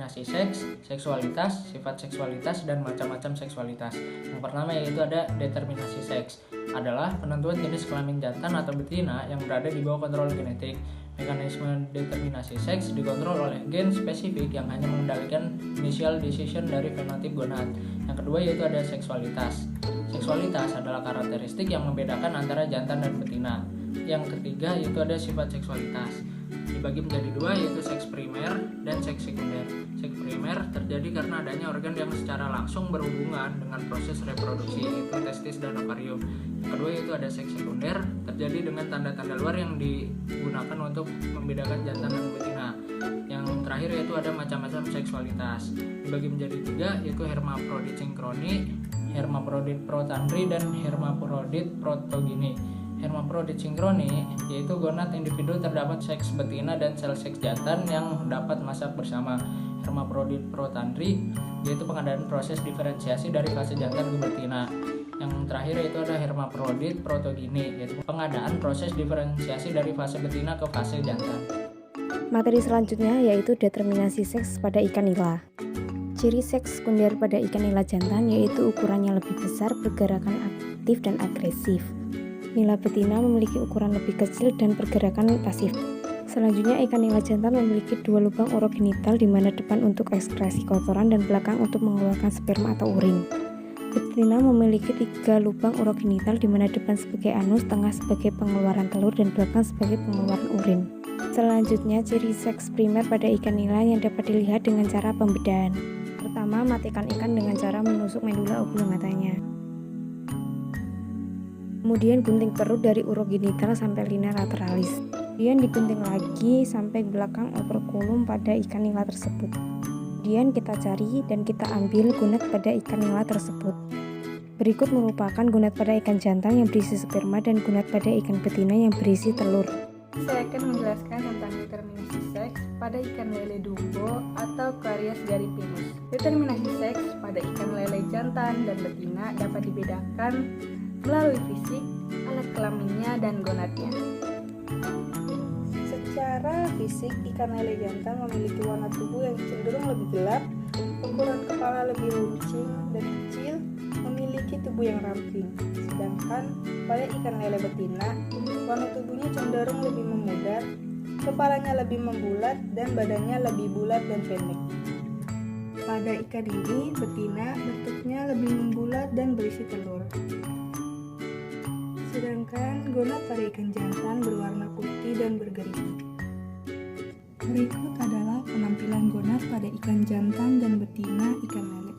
determinasi seks, seksualitas, sifat seksualitas, dan macam-macam seksualitas. Yang pertama yaitu ada determinasi seks, adalah penentuan jenis kelamin jantan atau betina yang berada di bawah kontrol genetik. Mekanisme determinasi seks dikontrol oleh gen spesifik yang hanya mengendalikan initial decision dari fenotip gonad. Yang kedua yaitu ada seksualitas. Seksualitas adalah karakteristik yang membedakan antara jantan dan betina. Yang ketiga yaitu ada sifat seksualitas. Dibagi menjadi dua yaitu seks primer dan seks sekunder. Seks primer terjadi karena adanya organ yang secara langsung berhubungan dengan proses reproduksi, yaitu testis dan ovarium. Yang kedua yaitu ada seks sekunder, terjadi dengan tanda-tanda luar yang digunakan untuk membedakan jantan dan betina. Yang terakhir yaitu ada macam-macam seksualitas. Dibagi menjadi tiga yaitu hermafrodit sinkroni, hermafrodit protandri, dan hermafrodit protogini. Hermafrodit sinkroni yaitu gonad individu terdapat seks betina dan sel seks jantan yang dapat masak bersama. Hermafrodit protandri yaitu pengadaan proses diferensiasi dari fase jantan ke betina. Yang terakhir yaitu ada hermafrodit protogini yaitu pengadaan proses diferensiasi dari fase betina ke fase jantan. Materi selanjutnya yaitu determinasi seks pada ikan nila. Ciri seks sekunder pada ikan nila jantan yaitu ukurannya lebih besar, pergerakan aktif dan agresif. Nila betina memiliki ukuran lebih kecil dan pergerakan pasif. Selanjutnya, ikan nila jantan memiliki dua lubang urogenital di mana depan untuk ekskresi kotoran dan belakang untuk mengeluarkan sperma atau urin. Betina memiliki 3 lubang urogenital di mana depan sebagai anus, tengah sebagai pengeluaran telur, dan belakang sebagai pengeluaran urin. Selanjutnya, ciri seks primer pada ikan nila yang dapat dilihat dengan cara pembedaan. Pertama, matikan ikan dengan cara menusuk medula oblongatanya. Kemudian gunting perut dari urogenital sampai linea lateralis. Kemudian digunting lagi sampai belakang operculum pada ikan nila tersebut. Kemudian kita cari dan kita ambil gonad pada ikan nila tersebut. Berikut merupakan gonad pada ikan jantan yang berisi sperma dan gonad pada ikan betina yang berisi telur. Saya akan menjelaskan tentang determinasi seks pada ikan lele dumbo atau Clarias garipinus. Determinasi seks pada ikan lele jantan dan betina dapat dibedakan melalui fisik, alat kelaminnya, dan gonadnya. Secara fisik, ikan lele jantan memiliki warna tubuh yang cenderung lebih gelap, ukuran kepala lebih runcing dan kecil, memiliki tubuh yang ramping. Sedangkan pada ikan lele betina, warna tubuhnya cenderung lebih memudar, kepalanya lebih membulat, dan badannya lebih bulat dan pendek. Pada ikan ini, betina bentuknya lebih membulat dan berisi telur. Sedangkan gonad pada ikan jantan berwarna putih dan bergerigi. Berikut adalah penampilan gonad pada ikan jantan dan betina ikan lele.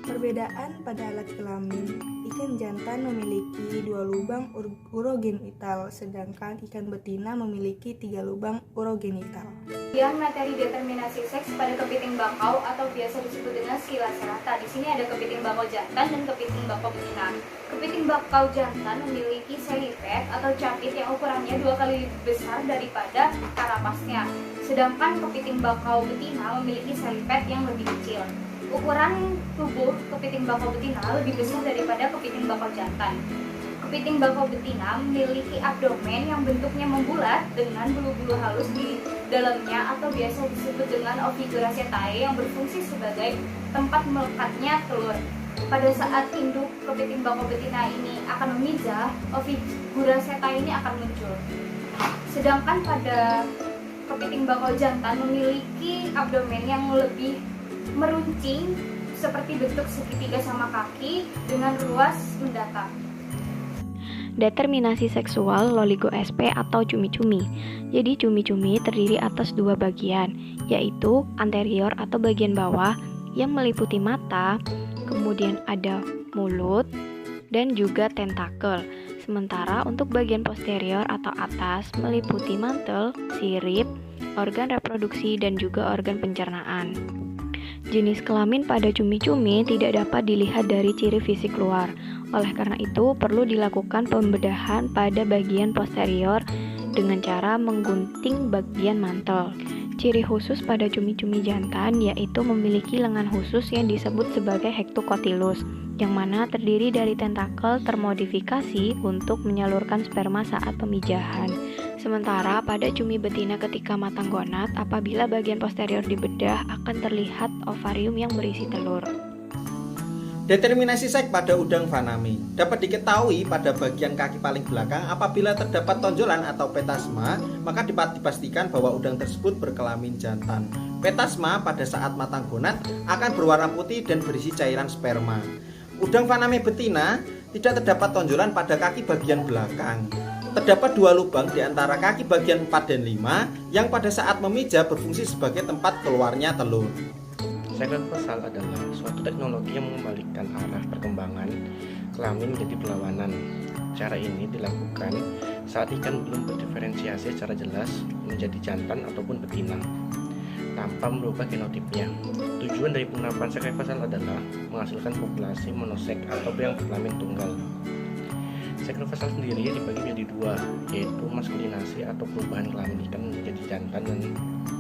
Perbedaan pada alat kelamin, ikan jantan memiliki 2 lubang urogenital, sedangkan ikan betina memiliki 3 lubang urogenital. Yang materi determinasi seks pada kepiting bakau atau biasa disebut dengan Scylla. Di sini ada kepiting bakau jantan dan kepiting bakau betina. Kepiting bakau jantan memiliki seliped atau capit yang ukurannya 2 kali lebih besar daripada karapasnya. Sedangkan kepiting bakau betina memiliki seliped yang lebih kecil. Ukuran tubuh kepiting bakau betina lebih besar daripada kepiting bakau jantan. Kepiting bakau betina memiliki abdomen yang bentuknya membulat dengan bulu-bulu halus di dalamnya atau biasa disebut dengan ovidura setae yang berfungsi sebagai tempat melekatnya telur. Pada saat induk kepiting bakau betina ini akan memijah, ovidura setae ini akan muncul. Sedangkan pada kepiting bakau jantan memiliki abdomen yang lebih meruncing seperti bentuk segitiga sama kaki dengan ruas mendatar. Determinasi seksual Loligo sp atau cumi-cumi. Jadi cumi-cumi terdiri atas 2 bagian, yaitu anterior atau bagian bawah yang meliputi mata, kemudian ada mulut, dan juga tentakel. Sementara untuk bagian posterior atau atas meliputi mantel, sirip, organ reproduksi, dan juga organ pencernaan. Jenis kelamin pada cumi-cumi tidak dapat dilihat dari ciri fisik luar. Oleh karena itu, perlu dilakukan pembedahan pada bagian posterior dengan cara menggunting bagian mantel. Ciri khusus pada cumi-cumi jantan yaitu memiliki lengan khusus yang disebut sebagai hectocotylus, yang mana terdiri dari tentakel termodifikasi untuk menyalurkan sperma saat pemijahan. Sementara pada cumi betina ketika matang gonad, apabila bagian posterior dibedah akan terlihat ovarium yang berisi telur. Determinasi seks pada udang faname dapat diketahui pada bagian kaki paling belakang. Apabila terdapat tonjolan atau petasma, maka dapat dipastikan bahwa udang tersebut berkelamin jantan. Petasma pada saat matang gonad akan berwarna putih dan berisi cairan sperma. Udang faname betina tidak terdapat tonjolan pada kaki bagian belakang. Terdapat 2 lubang di antara kaki bagian 4 dan 5 yang pada saat memijah berfungsi sebagai tempat keluarnya telur. Sekretosal adalah suatu teknologi yang mengembalikan arah perkembangan kelamin menjadi berlawanan. Cara ini dilakukan saat ikan belum berdiferensiasi secara jelas menjadi jantan ataupun betina, tanpa merubah genotipnya. Tujuan dari penerapan sekretosal adalah menghasilkan populasi monoseks atau yang berkelamin tunggal. Sekretosal sendiri dibagi menjadi 2, yaitu maskulinasi atau perubahan kelamin ikan menjadi jantan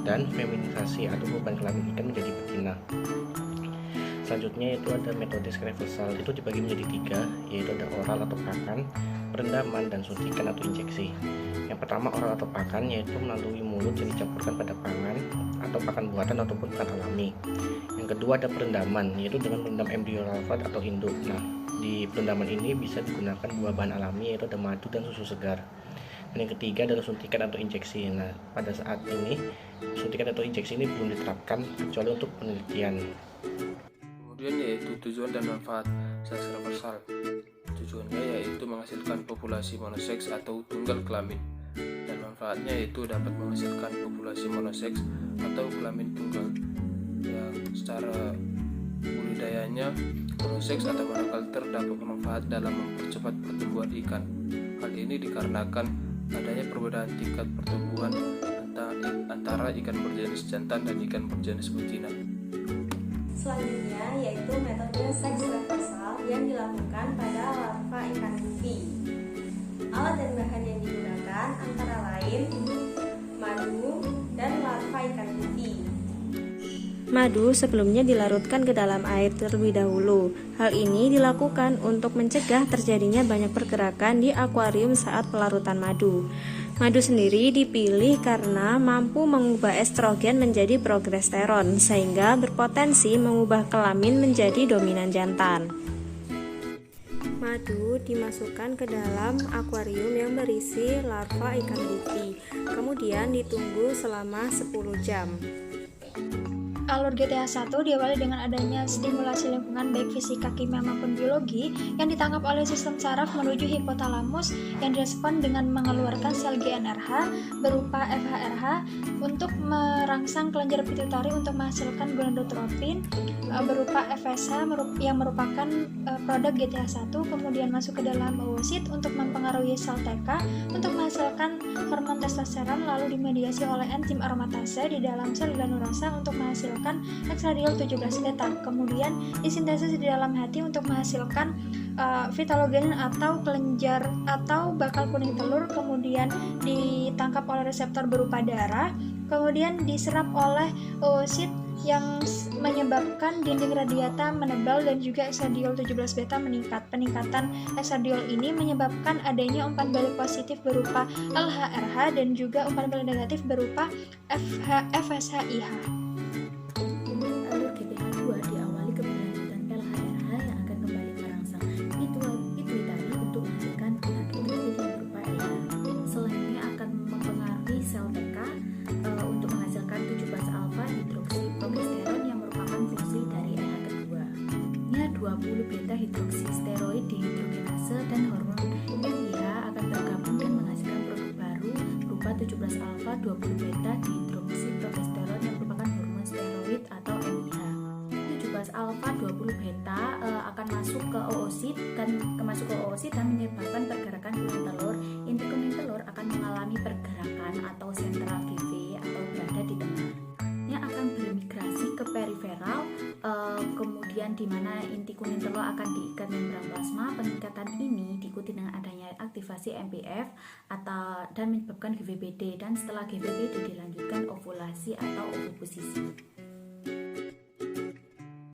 dan feminisasi atau perubahan kelamin ikan menjadi betina. Selanjutnya yaitu ada metode sekretosal, itu dibagi menjadi 3, yaitu ada oral atau pakan, perendaman, dan suntikan atau injeksi. Yang pertama oral atau pakan, yaitu melalui mulut yang dicampurkan pada pangan atau pakan buatan ataupun pakan alami. Yang kedua ada perendaman, yaitu dengan merendam embrio larva atau induk. Nah, di perendaman ini bisa digunakan 2 bahan alami, yaitu ada madu dan susu segar. Dan yang ketiga adalah suntikan atau injeksi. Nah, pada saat ini suntikan atau injeksi ini belum diterapkan kecuali untuk penelitian. Kemudian yaitu tujuan dan manfaat seks reversal. Tujuannya yaitu menghasilkan populasi monoseks atau tunggal kelamin, dan manfaatnya yaitu dapat menghasilkan populasi monoseks atau kelamin tunggal yang secara budidayanya monoseks atau monokultur dapat bermanfaat dalam mempercepat pertumbuhan ikan. Hal ini dikarenakan adanya perbedaan tingkat pertumbuhan antara ikan berjenis jantan dan ikan berjenis betina. Selanjutnya yaitu metode seks reversal yang dilakukan pada larva ikan gupi. Alat dan bahan yang digunakan antara lain madu dan larva ikan gupi. Madu sebelumnya dilarutkan ke dalam air terlebih dahulu. Hal ini dilakukan untuk mencegah terjadinya banyak pergerakan di akuarium saat pelarutan madu. Madu sendiri dipilih karena mampu mengubah estrogen menjadi progesteron, sehingga berpotensi mengubah kelamin menjadi dominan jantan. Madu dimasukkan ke dalam akuarium yang berisi larva ikan gupi, kemudian ditunggu selama 10 jam. Alur GTA1 diawali dengan adanya stimulasi lingkungan baik fisika, kimia maupun biologi yang ditangkap oleh sistem saraf menuju hipotalamus yang direspon dengan mengeluarkan sel GnRH berupa FHRH untuk merangsang kelenjar pituitari untuk menghasilkan gonadotropin berupa FSH yang merupakan produk GTA1, kemudian masuk ke dalam oosit untuk mempengaruhi sel TK untuk menghasilkan hormon testosteron, lalu dimediasi oleh enzim aromatase di dalam sel granulosa untuk menghasilkan ekstradiol 17 beta, kemudian disintesis di dalam hati untuk menghasilkan vitalogenin atau kelenjar atau bakal kuning telur, kemudian ditangkap oleh reseptor berupa darah, kemudian diserap oleh oosit yang menyebabkan dinding radiata menebal dan juga ekstradiol 17 beta meningkat. Peningkatan ekstradiol ini menyebabkan adanya umpan balik positif berupa LHRH dan juga umpan balik negatif berupa FSHIH. Alur GTA2 diawali keberlanjutan LHRH yang akan kembali merangsang pituitari untuk menghasilkan gonadotropin yang berupa LH. Selanjutnya akan mempengaruhi sel TK untuk menghasilkan 17-alfa hidroksiprogesteron yang merupakan fungsi dari LH kedua. 20 beta hidroksisteroid dehidrogenase dan hormon MIH akan bergabung dan menghasilkan produk baru berupa 17-alfa 20 beta dehidroksiprogesteron yang merupakan hormon steroid atau MIH. 17-alfa 20 beta akan masuk ke oosit dan menyebabkan pergerakan kuning telur. Inti kuning telur akan mengalami pergerakan atau sentral GV atau berada di tengah, yang akan bermigrasi ke periferal, kemudian di mana inti kuning telur akan diikat membran plasma. Peningkatan ini diikuti dengan adanya aktivasi MPF dan menyebabkan GVBD, dan setelah GVBD dilanjutkan ovulasi atau ovoposisi.